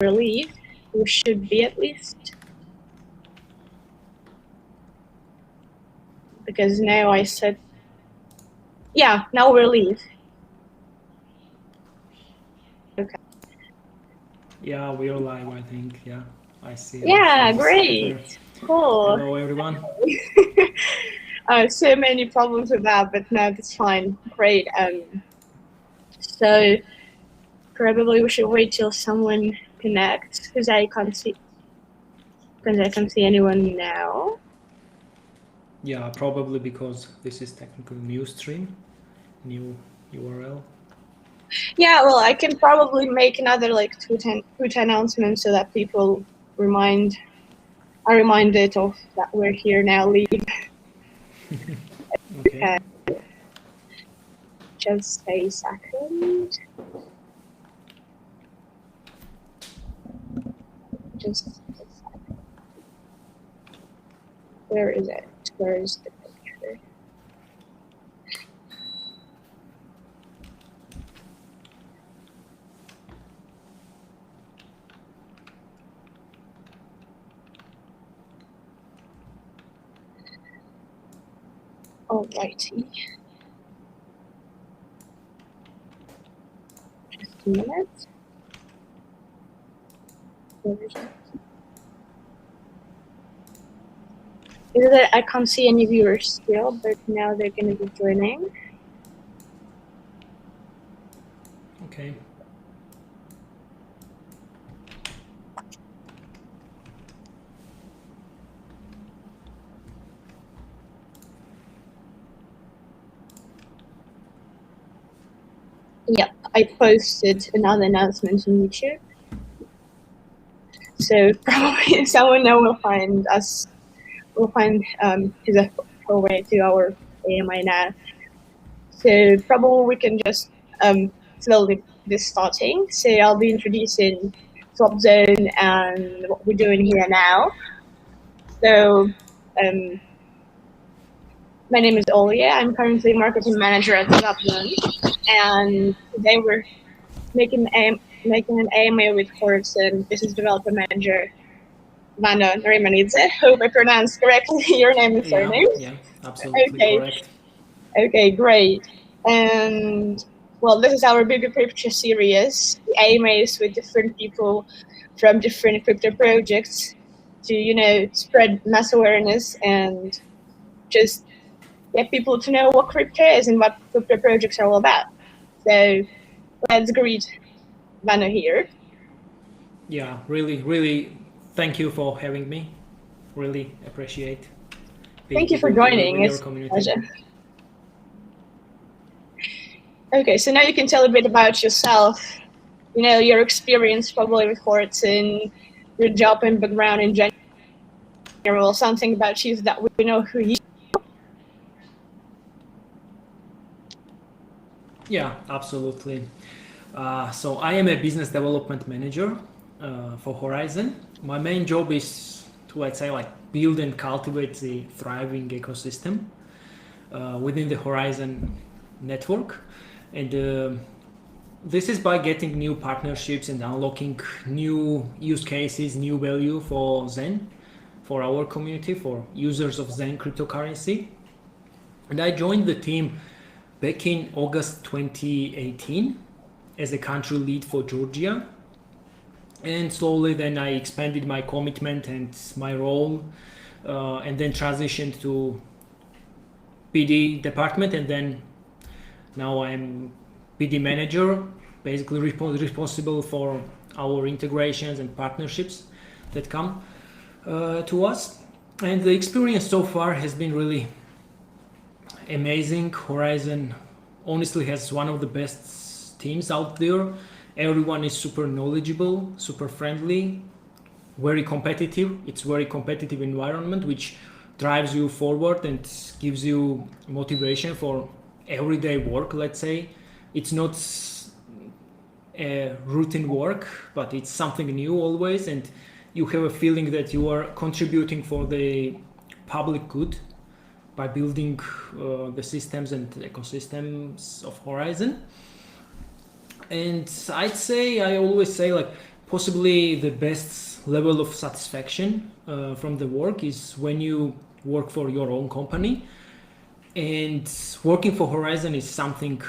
leave. We should be at least. Because now I said, yeah, now we're live. Okay. Yeah, we're live, I think. Yeah, I see. Yeah, great. Cool. Hello, everyone. So many problems with that, but no, that's fine. Great. So probably we should wait till someone connects because I can't see anyone now. Yeah, probably because this is technically new stream, new URL. Yeah, well, I can probably make another like tweet announcement so that people are reminded of that we're here now. Leave. Okay. Just a second. Just a second. Where is it? Where is the picture? Alrighty. Just a minute. Where is it? I can't see any viewers still, but now they're going to be joining. Okay. Yep, I posted another announcement on YouTube. So probably someone now will find us. We'll find his way to our AMI now. So probably we can just slowly be starting. So I'll be introducing Swapzone and what we're doing here now. So my name is Olia. I'm currently marketing manager at Swapzone, and today we're making an AMA with Horizen, business development manager Vano, Narimanidze. Hope I pronounced correctly your name and surname. Yeah, absolutely correct. Okay, great. And well, this is our Bigger Crypture series. The aim is with different people from different crypto projects to, spread mass awareness and just get people to know what crypto is and what crypto projects are all about. So let's greet Vano here. Yeah, really thank you for having me. Really appreciate. Thank you for joining. It's a pleasure. Okay, so now you can tell a bit about yourself, your experience probably with Horizen, your job and background in general, something about you that we know who you are. Yeah, absolutely. So I am a business development manager for Horizen. My main job is to, let's say, build and cultivate the thriving ecosystem within the Horizen network. And this is by getting new partnerships and unlocking new use cases, new value for Zen, for our community, for users of Zen cryptocurrency. And I joined the team back in August 2018 as a country lead for Georgia. And slowly then I expanded my commitment and my role and then transitioned to PD department, and then now I'm PD manager, basically responsible for our integrations and partnerships that come to us. And the experience so far has been really amazing. Horizen honestly has one of the best teams out there. Everyone is super knowledgeable, super friendly, very competitive. It's very competitive environment which drives you forward and gives you motivation for everyday work, let's say. It's not a routine work, but it's something new always, and you have a feeling that you are contributing for the public good by building the systems and ecosystems of Horizen. And I always say possibly the best level of satisfaction from the work is when you work for your own company, and working for Horizen is something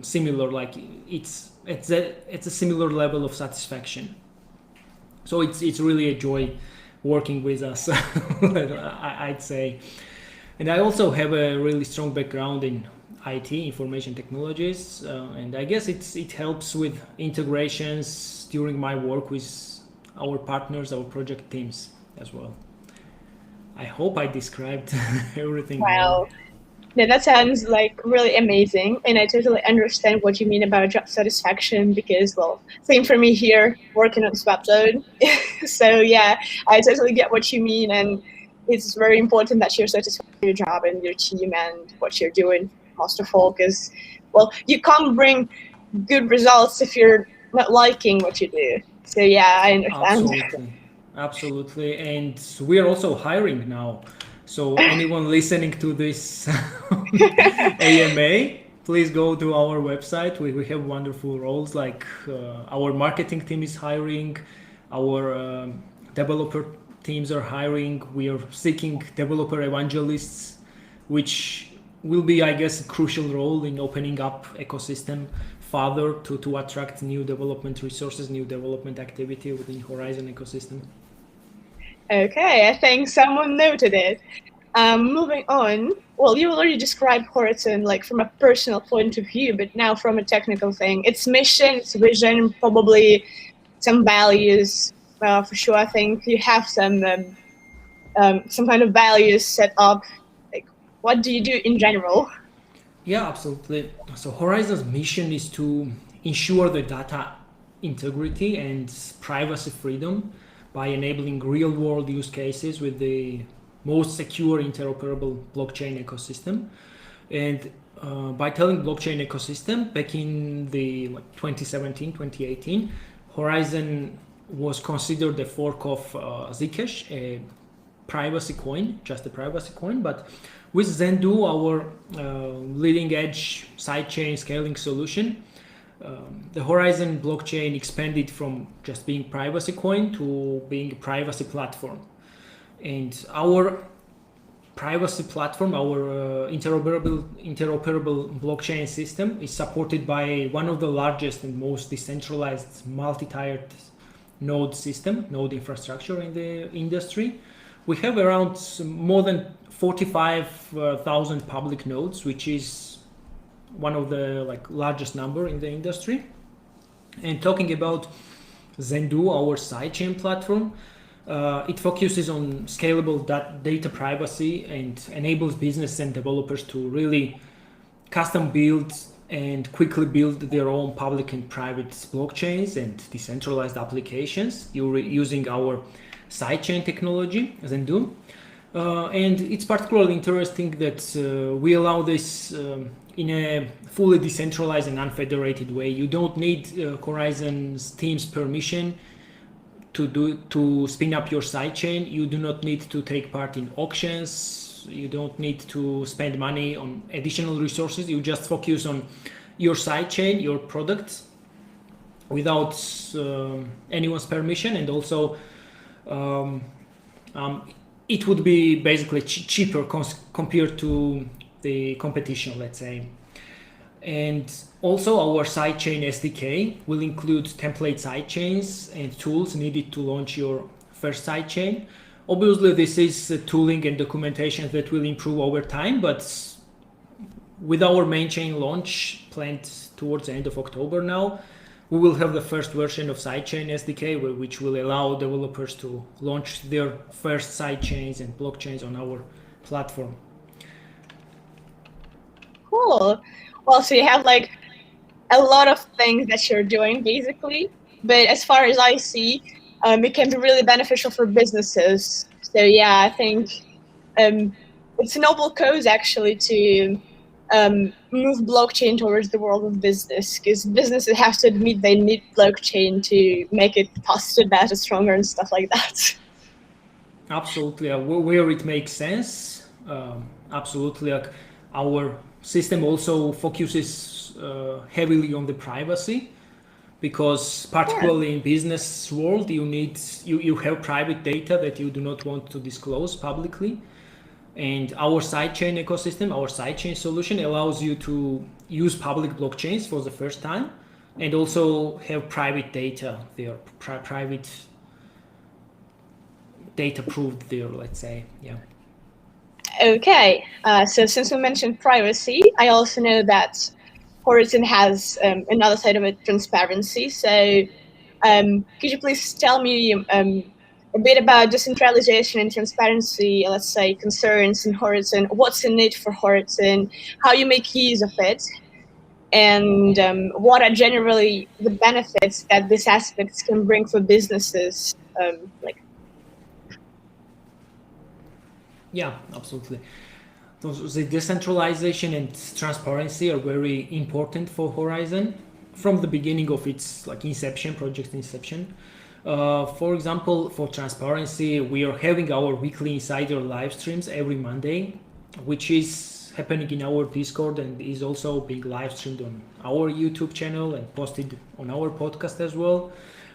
similar. Like it's a similar level of satisfaction. So it's really a joy working with us. I'd say. And I also have a really strong background in IT, information technologies, and I guess it helps with integrations during my work with our partners, our project teams as well. I hope I described everything well. Wow. Yeah, that sounds like really amazing, and I totally understand what you mean about job satisfaction because, well, same for me here working on Swapzone. So yeah, I totally get what you mean, and it's very important that you're satisfied with your job and your team and what you're doing most of all, because, well, you can't bring good results if you're not liking what you do. So yeah, I understand. Absolutely. And we are also hiring now. So anyone listening to this AMA, please go to our website. We have wonderful roles like our marketing team is hiring, our developer teams are hiring. We are seeking developer evangelists, which will be, I guess, a crucial role in opening up ecosystem further to attract new development resources, new development activity within Horizen ecosystem. Okay, I think someone noted it. Moving on, well, you already described Horizen like from a personal point of view, but now from a technical thing. Its mission, its vision, probably some values. For sure, I think you have some kind of values set up. Like, what do you do in general? Yeah, absolutely. So Horizen's mission is to ensure the data integrity and privacy freedom by enabling real-world use cases with the most secure interoperable blockchain ecosystem. And by telling blockchain ecosystem, back in the 2017, 2018, Horizen was considered a fork of Zcash, a privacy coin, just a privacy coin. But with Zender, our leading edge sidechain scaling solution, the Horizen blockchain expanded from just being privacy coin to being a privacy platform. And our privacy platform, our interoperable blockchain system is supported by one of the largest and most decentralized multi-tiered node infrastructure in the industry. We have around more than 45,000 public nodes, which is one of the largest number in the industry. And talking about Zender, our sidechain platform, it focuses on scalable data privacy and enables business and developers to really custom build and quickly build their own public and private blockchains and decentralized applications using our sidechain technology, Zender. And it's particularly interesting that we allow this in a fully decentralized and unfederated way. You don't need Horizen's team's permission to spin up your sidechain. You do not need to take part in auctions. You don't need to spend money on additional resources. You just focus on your sidechain, your product, without anyone's permission. And also it would be basically cheaper compared to the competition, let's say. And also our Sidechain SDK will include template sidechains and tools needed to launch your first sidechain. Obviously, this is tooling and documentation that will improve over time, but with our main chain launch planned towards the end of October now, we will have the first version of Sidechain SDK, which will allow developers to launch their first sidechains and blockchains on our platform. Cool. Well, so you have like a lot of things that you're doing basically, but as far as I see, it can be really beneficial for businesses. So yeah, I think it's a noble cause actually to move blockchain towards the world of business, because businesses have to admit they need blockchain to make it faster, better, stronger, and stuff like that. Absolutely, where it makes sense. Absolutely, like our system also focuses heavily on the privacy, because particularly in business world, you have private data that you do not want to disclose publicly. And our sidechain ecosystem, our sidechain solution allows you to use public blockchains for the first time and also have private data there, private data proved there, let's say. Yeah. Okay, so since we mentioned privacy, I also know that Horizen has another side of it, transparency. So could you please tell me a bit about decentralization and transparency, let's say, concerns in Horizen, what's in it for Horizen, how you make use of it, and what are generally the benefits that these aspects can bring for businesses? Yeah, absolutely. The decentralization and transparency are very important for Horizen from the beginning of its inception, project inception. For example, for transparency, we are having our weekly insider live streams every Monday, which is happening in our Discord and is also being live streamed on our YouTube channel and posted on our podcast as well.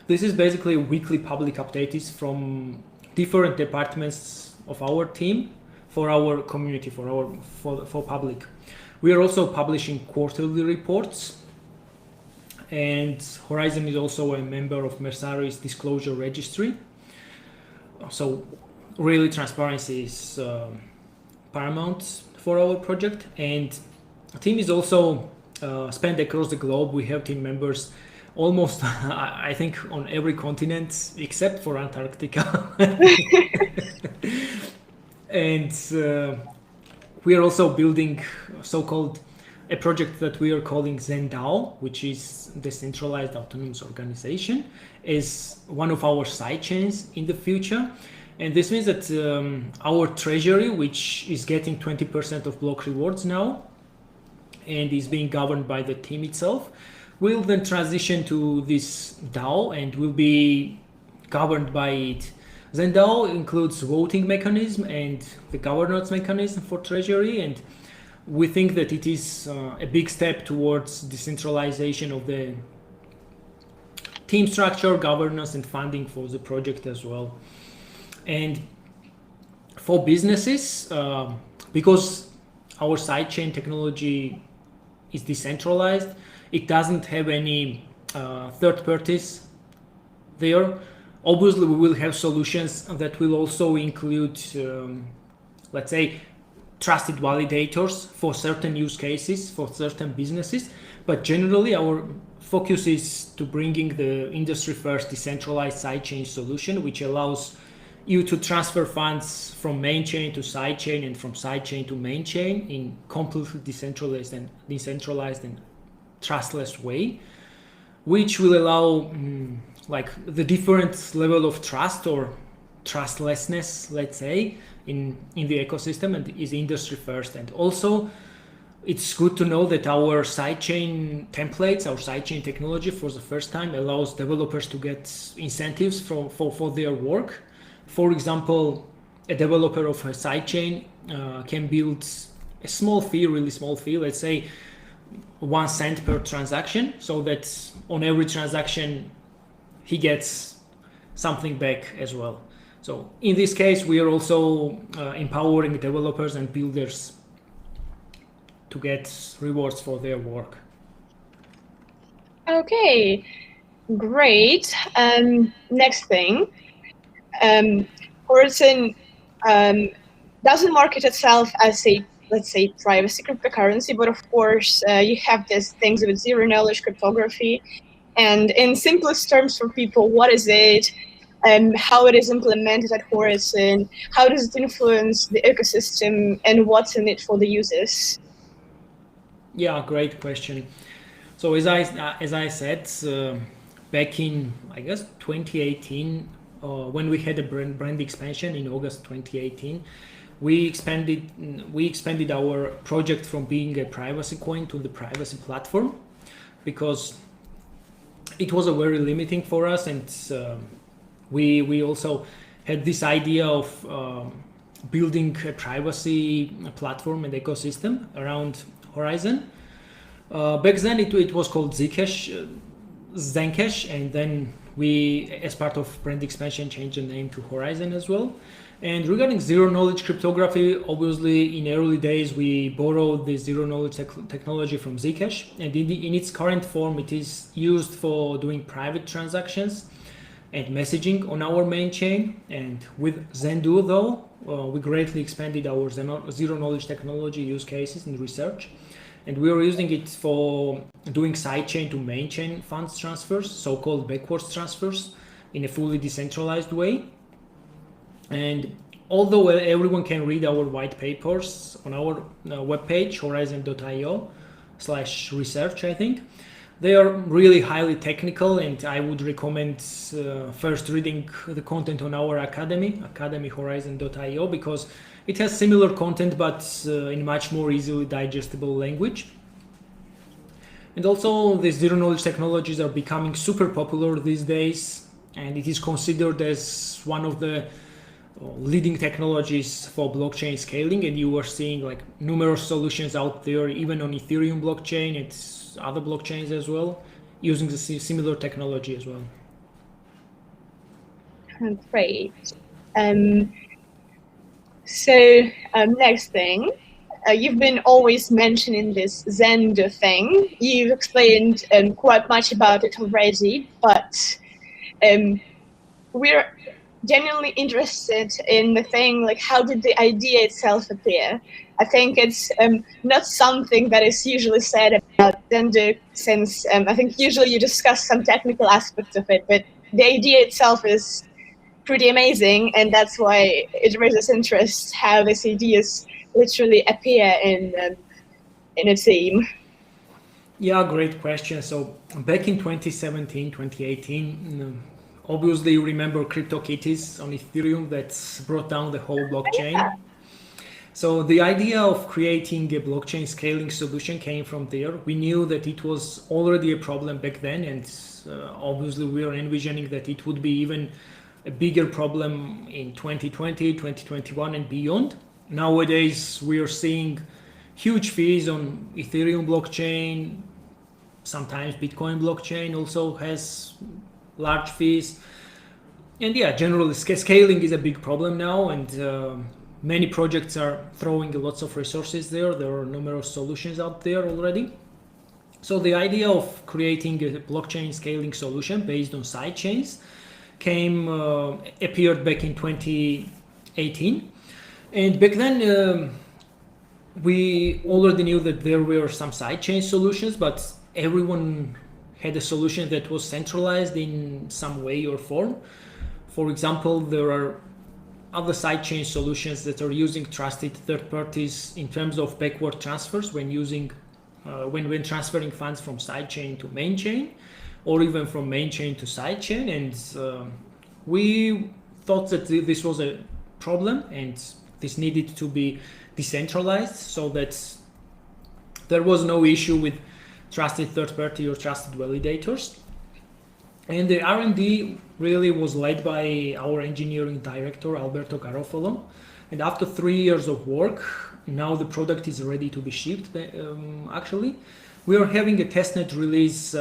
This is basically weekly public updates from different departments of our team for our community, for public. We are also publishing quarterly reports, and Horizen is also a member of Mercari's disclosure registry. So really transparency is paramount for our project, and the team is also spent across the globe. We have team members almost I think on every continent except for Antarctica. And we are also building so-called a project that we are calling Zender, which is Decentralized Autonomous Organization, is one of our sidechains in the future. And this means that our treasury, which is getting 20% of block rewards now and is being governed by the team itself, will then transition to this DAO and will be governed by it. Zender includes voting mechanism and the governance mechanism for treasury, and we think that it is a big step towards decentralization of the team structure, governance, and funding for the project as well. And for businesses, because our sidechain technology is decentralized, it doesn't have any third parties there. Obviously, we will have solutions that will also include, let's say, trusted validators for certain use cases, for certain businesses. But generally, our focus is to bringing the industry-first decentralized sidechain solution, which allows you to transfer funds from main chain to sidechain and from sidechain to main chain in completely decentralized and trustless way, which will allow the different level of trust or trustlessness, let's say, in the ecosystem, and is industry first. And also it's good to know that our sidechain templates, our sidechain technology for the first time allows developers to get incentives for their work. For example, a developer of a sidechain can build a small fee, really small fee, let's say 1 cent per transaction, so that on every transaction he gets something back as well. So in this case, we are also empowering developers and builders to get rewards for their work. Okay, great. Next thing, Horizen doesn't market itself as a, let's say, privacy cryptocurrency, but of course you have these things with zero knowledge cryptography. And in simplest terms for people, what is it? How it is implemented at Horizen? How does it influence the ecosystem, and what's in it for the users? Yeah, great question. So as I said, back in, I guess, 2018, when we had a brand expansion in August 2018, we expanded our project from being a privacy coin to the privacy platform, because it was a very limiting for us, and we also had this idea of building a privacy platform and ecosystem around Horizen. Back then it was called Zcash. ZenCash, and then we, as part of brand expansion, changed the name to Horizen as well. And regarding zero knowledge cryptography, obviously in early days we borrowed the zero knowledge technology from Zcash, and in its current form it is used for doing private transactions and messaging on our main chain. And with Zender though, we greatly expanded our zero knowledge technology use cases and research, and we are using it for doing sidechain to main chain funds transfers, so-called backwards transfers, in a fully decentralized way. And although everyone can read our white papers on our webpage, horizen.io/research, I think, they are really highly technical, and I would recommend first reading the content on our academy horizen.io, because it has similar content but in much more easily digestible language. And also the zero knowledge technologies are becoming super popular these days, and it is considered as one of the leading technologies for blockchain scaling, and you are seeing like numerous solutions out there, even on Ethereum blockchain and other blockchains as well, using the similar technology as well. Great. Next thing, you've been always mentioning this Zender thing. You've explained quite much about it already, but we're genuinely interested in the thing, like how did the idea itself appear? I think it's not something that is usually said about Zender, since I think usually you discuss some technical aspects of it, but the idea itself is pretty amazing, and that's why it raises interest how these ideas literally appear in a team. Yeah, great question. So back in 2017, 2018, obviously you remember CryptoKitties on Ethereum that brought down the whole blockchain. Yeah. So the idea of creating a blockchain scaling solution came from there. We knew that it was already a problem back then, and obviously we were envisioning that it would be even a bigger problem in 2020, 2021 and beyond. Nowadays we are seeing huge fees on Ethereum blockchain. Sometimes Bitcoin blockchain also has large fees. And yeah, generally scaling is a big problem now, and many projects are throwing lots of resources there. There are numerous solutions out there already. So the idea of creating a blockchain scaling solution based on sidechains appeared back in 2018. And back then we already knew that there were some sidechain solutions, but everyone had a solution that was centralized in some way or form. For example, there are other sidechain solutions that are using trusted third parties in terms of backward transfers when transferring funds from sidechain to main chain, or even from main chain to sidechain. And we thought that this was a problem, and this needed to be decentralized so that there was no issue with trusted third party or trusted validators. And the R&D really was led by our engineering director, Alberto Garofalo. And after 3 years of work, now the product is ready to be shipped. Actually, we are having a testnet release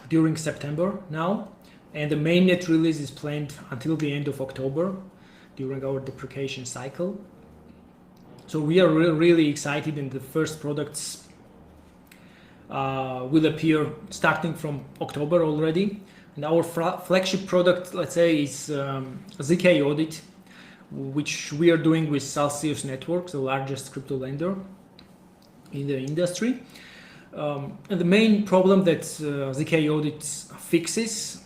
during September now, and the mainnet release is planned until the end of October during our deprecation cycle. So we are really excited, and the first products will appear starting from October already. And our flagship product, let's say, is ZK Audit, which we are doing with Celsius Network, the largest crypto lender in the industry. And the main problem that ZK Audit fixes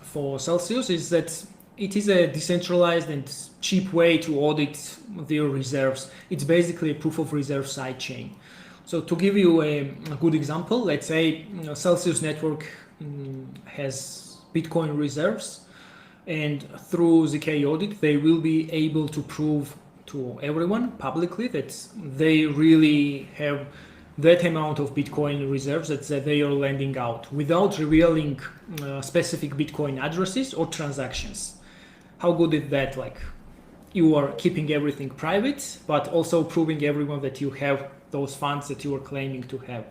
for Celsius is that it is a decentralized and cheap way to audit their reserves. It's basically a proof of reserve sidechain. So to give you a good example, let's say Celsius Network has Bitcoin reserves, and through ZK Audit they will be able to prove to everyone publicly that they really have that amount of Bitcoin reserves that they are lending out, without revealing specific Bitcoin addresses or transactions. How good is that? Like, you are keeping everything private, but also proving everyone that you have those funds that you are claiming to have.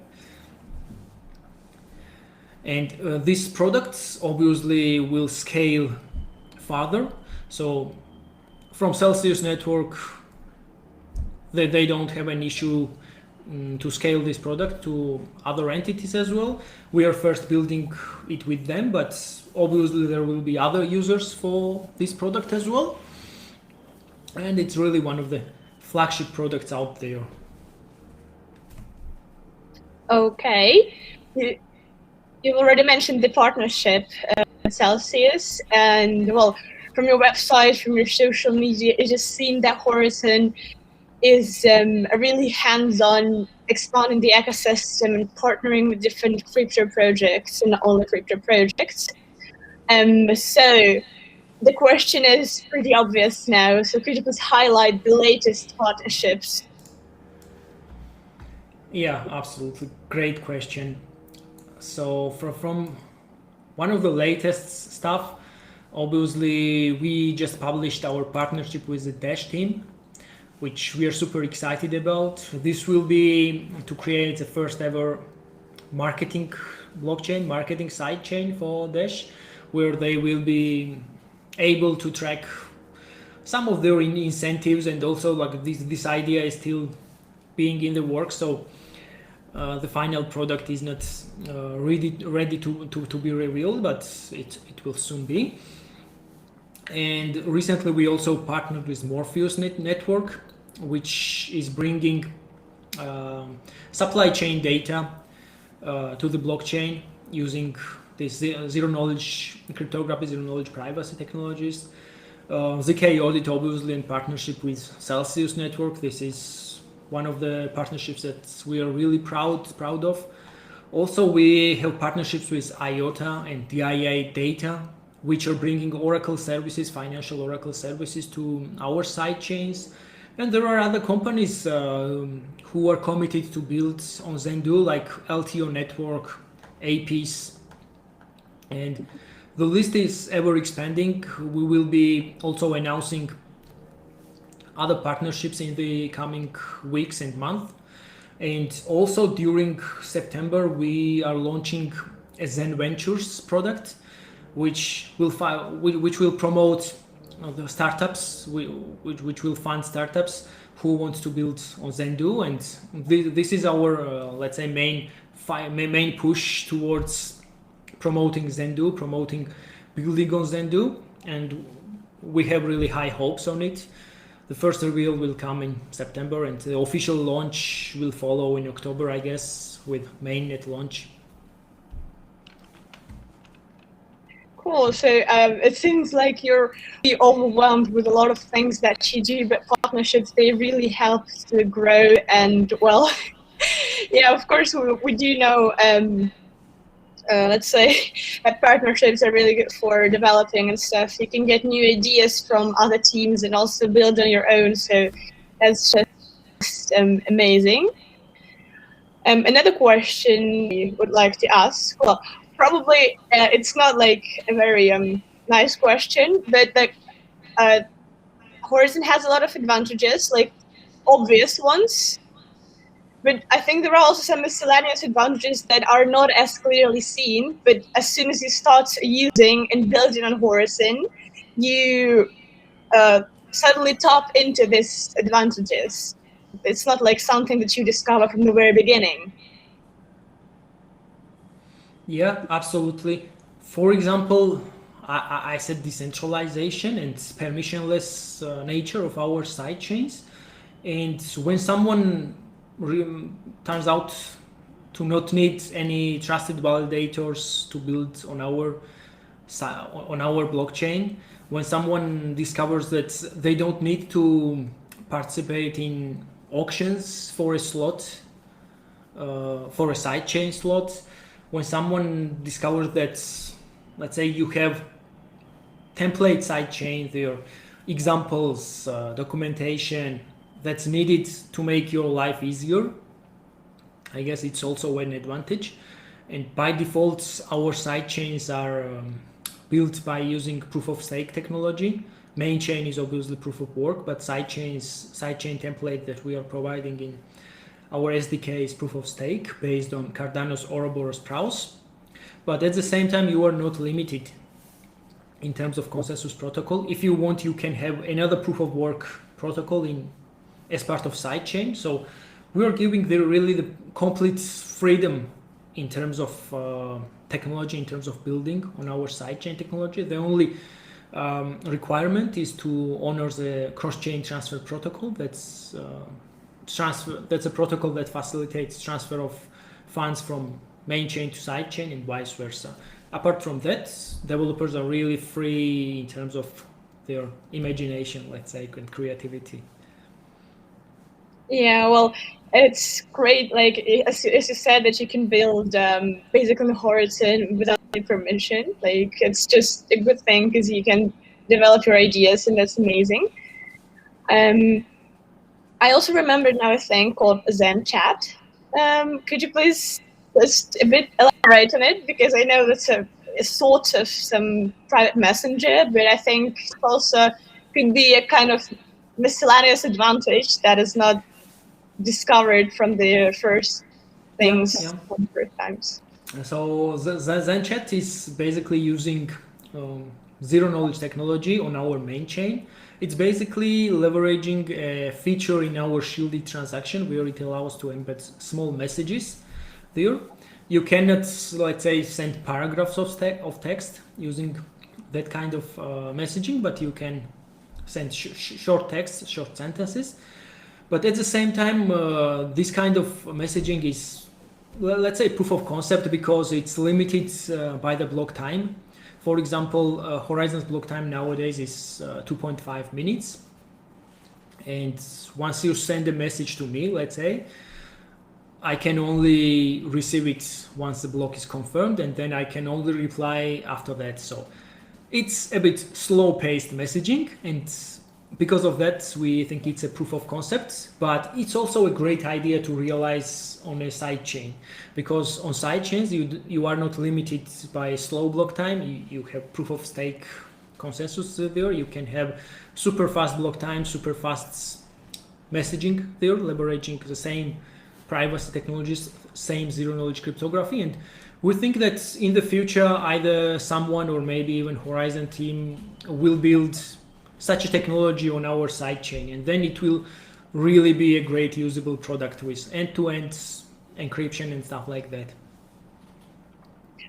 And these products obviously will scale further. So from Celsius network, they don't have an issue to scale this product to other entities as well. We are first building it with them, but obviously there will be other users for this product as well. And it's really one of the flagship products out there. Okay. You've already mentioned the partnership with Celsius, and well, from your website, from your social media, it just seemed that Horizen is a really hands-on expanding the ecosystem and partnering with different crypto projects and not only crypto projects. So the question is pretty obvious now. So could you please highlight the latest partnerships? Yeah, absolutely. Great question. So from one of the latest stuff, obviously we just published our partnership with the Dash team, which we are super excited about. This will be to create the first ever marketing blockchain, marketing sidechain for Dash, where they will be able to track some of their incentives, and also like this idea is still being in the works. So the final product is not ready to be revealed, but it will soon be. And recently we also partnered with Morpheus network, which is bringing supply chain data to the blockchain using this zero knowledge cryptography, zero knowledge privacy technologies. ZK Audit obviously in partnership with Celsius network. This is one of the partnerships that we are really proud of. Also, we have partnerships with IOTA and DIA Data, which are bringing Oracle services, financial Oracle services to our side chains. And there are other companies who are committed to build on Zender, like LTO Network, APIs, and the list is ever expanding. We will be also announcing other partnerships in the coming weeks and months. And also during September, we are launching a Zen Ventures product, which will promote the startups, which will fund startups who want to build on Zender. And this is our, let's say, main push towards promoting Zender, promoting building on Zender, and we have really high hopes on it. The first reveal will come in September, and the official launch will follow in October, I guess, with mainnet launch. Cool. So it seems like you're really overwhelmed with a lot of things that you do, but partnerships, they really help to grow. And well, yeah, of course, we do know, let's say, that partnerships are really good for developing and stuff. You can get new ideas from other teams and also build on your own. So that's just amazing. Another question I would like to ask, well, probably it's not like a very nice question, but like Horizen has a lot of advantages, like obvious ones. But I think there are also some miscellaneous advantages that are not as clearly seen. But as soon as you start using and building on Horizen, you suddenly tap into these advantages. It's not like something that you discover from the very beginning. Yeah, absolutely. For example, I said decentralization and permissionless nature of our sidechains. And when someone turns out to not need any trusted validators to build on our blockchain, when someone discovers that they don't need to participate in auctions for a slot, for a sidechain slot, when someone discovers that, let's say, you have template sidechains, there examples, documentation that's needed to make your life easier, I guess it's also an advantage. And by default, our sidechains are built by using proof of stake technology. Main chain is obviously proof of work, but sidechain template that we are providing in our SDK is proof of stake based on Cardano's Ouroboros Praos. but at the same time you are not limited in terms of consensus protocol. If you want, you can have another proof of work protocol as part of sidechain. So we are giving the complete freedom in terms of technology, in terms of building on our sidechain technology. The only requirement is to honor the cross-chain transfer protocol. That's a protocol that facilitates transfer of funds from main chain to sidechain and vice versa. Apart from that, developers are really free in terms of their imagination, let's say, and creativity. Yeah, well, it's great. Like as you said, that you can build basically Horizen without any permission. Like it's just a good thing because you can develop your ideas, and that's amazing. I also remembered now a thing called ZenChat. Could you please just a bit elaborate on it, because I know that's a sort of some private messenger, but I think it also could be a kind of miscellaneous advantage that is not discovered from the first things for the first times. So the ZenChat is basically using zero knowledge technology on our main chain. It's basically leveraging a feature in our shielded transaction where it allows to embed small messages there. You cannot, let's say, send paragraphs of text using that kind of messaging, but you can send short text, short sentences. But at the same time, this kind of messaging is, let's say, proof of concept because it's limited by the block time. For example, Horizen's block time nowadays is 2.5 minutes. And once you send a message to me, let's say, I can only receive it once the block is confirmed, and then I can only reply after that. So it's a bit slow-paced messaging, and because of that, we think it's a proof of concept, but it's also a great idea to realize on a side chain, because on side chains, you are not limited by slow block time. You have proof of stake consensus there. You can have super fast block time, super fast messaging there, leveraging the same privacy technologies, same zero knowledge cryptography. And we think that in the future, either someone or maybe even Horizen team will build such a technology on our sidechain, and then it will really be a great usable product with end-to-end encryption and stuff like that.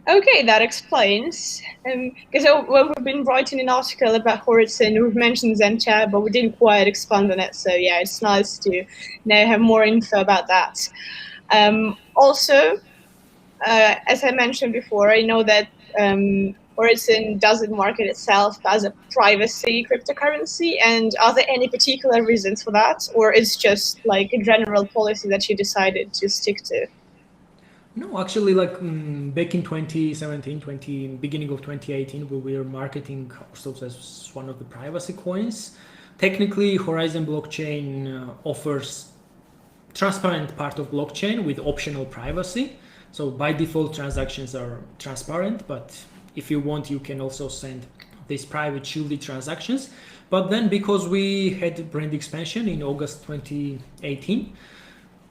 Okay, that explains. Because we've been writing an article about Horizen, we've mentioned ZenChat, but we didn't quite expand on it. So yeah, it's nice to now have more info about that. Also, as I mentioned before, I know that Horizen doesn't market itself as a privacy cryptocurrency. And are there any particular reasons for that, or it's just like a general policy that you decided to stick to? No, actually, like back in 2017, beginning of 2018, we were marketing ourselves as one of the privacy coins. Technically, Horizen blockchain offers transparent part of blockchain with optional privacy. So by default, transactions are transparent, but if you want, you can also send these private shielded transactions. But then because we had brand expansion in August 2018,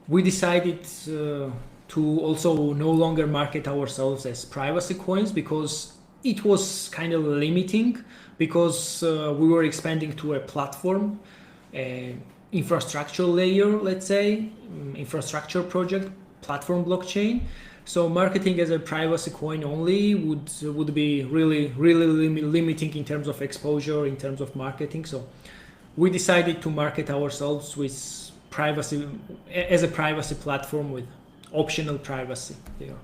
we decided to also no longer market ourselves as privacy coins, because it was kind of limiting, because we were expanding to a platform, infrastructure layer, let's say, infrastructure project, platform blockchain. So marketing as a privacy coin only would be really limiting in terms of exposure, in terms of marketing. So we decided to market ourselves with privacy as a privacy platform with optional privacy there.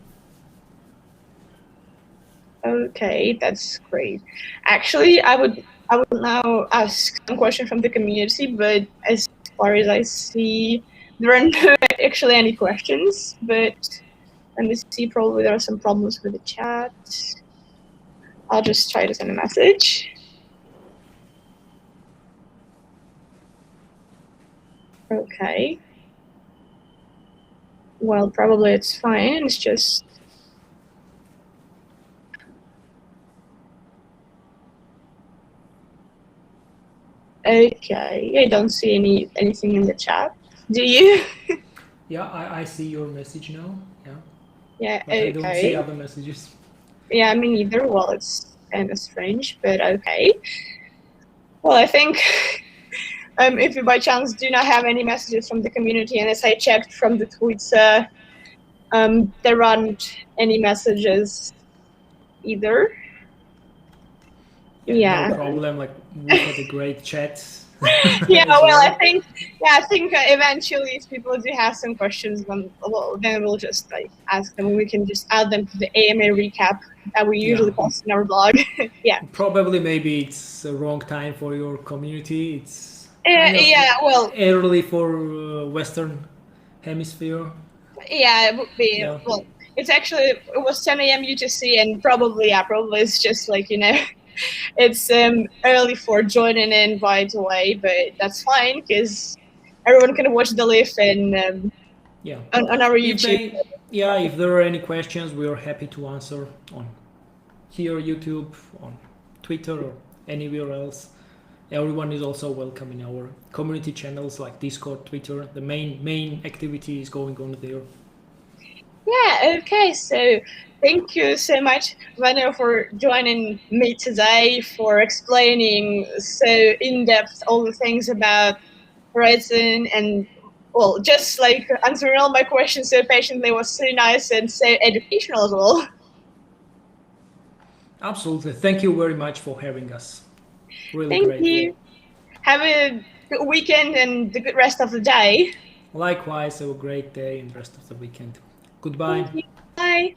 Okay, that's great. Actually, I would now ask some question from the community, but as far as I see, there are not actually any questions. But let me see, probably there are some problems with the chat. I'll just try to send a message. Okay. Well, probably it's fine. It's just okay. I don't see anything in the chat. Do you? Yeah, I see your message now. Yeah. Yeah. But okay. I don't see other messages. Yeah, me neither. Well, it's kind of strange, but okay. Well, I think if you by chance do not have any messages from the community, and as I checked from the tweets, there aren't any messages either. Yeah, Yeah. no problem. Like we had a great chat Yeah, as well, well. I think eventually if people do have some questions, then we'll just like ask them. We can just add them to the AMA recap that we usually Yeah, post in our blog. Yeah. probably maybe it's the wrong time for your community. It's kind of Yeah, well, early for Western Hemisphere. yeah, it would be, Yeah, well, it was 10 a.m. UTC, and probably it's just like, it's early for joining in right away, but that's fine because everyone can watch the live and yeah. on our If YouTube. they, yeah, if there are any questions, we are happy to answer on here, YouTube, on Twitter, or anywhere else. Everyone is also welcome in our community channels like Discord, Twitter. The main activity is going on there. Yeah, okay, so thank you so much, Vano, for joining me today, for explaining so in depth all the things about Horizen, and well, just like answering all my questions so patiently was so nice and so educational as well. Absolutely. Thank you very much for having us. Really Thank great. you. Have a good weekend and the good rest of the day. Likewise, have a great day and rest of the weekend. Thank Goodbye. you. Bye.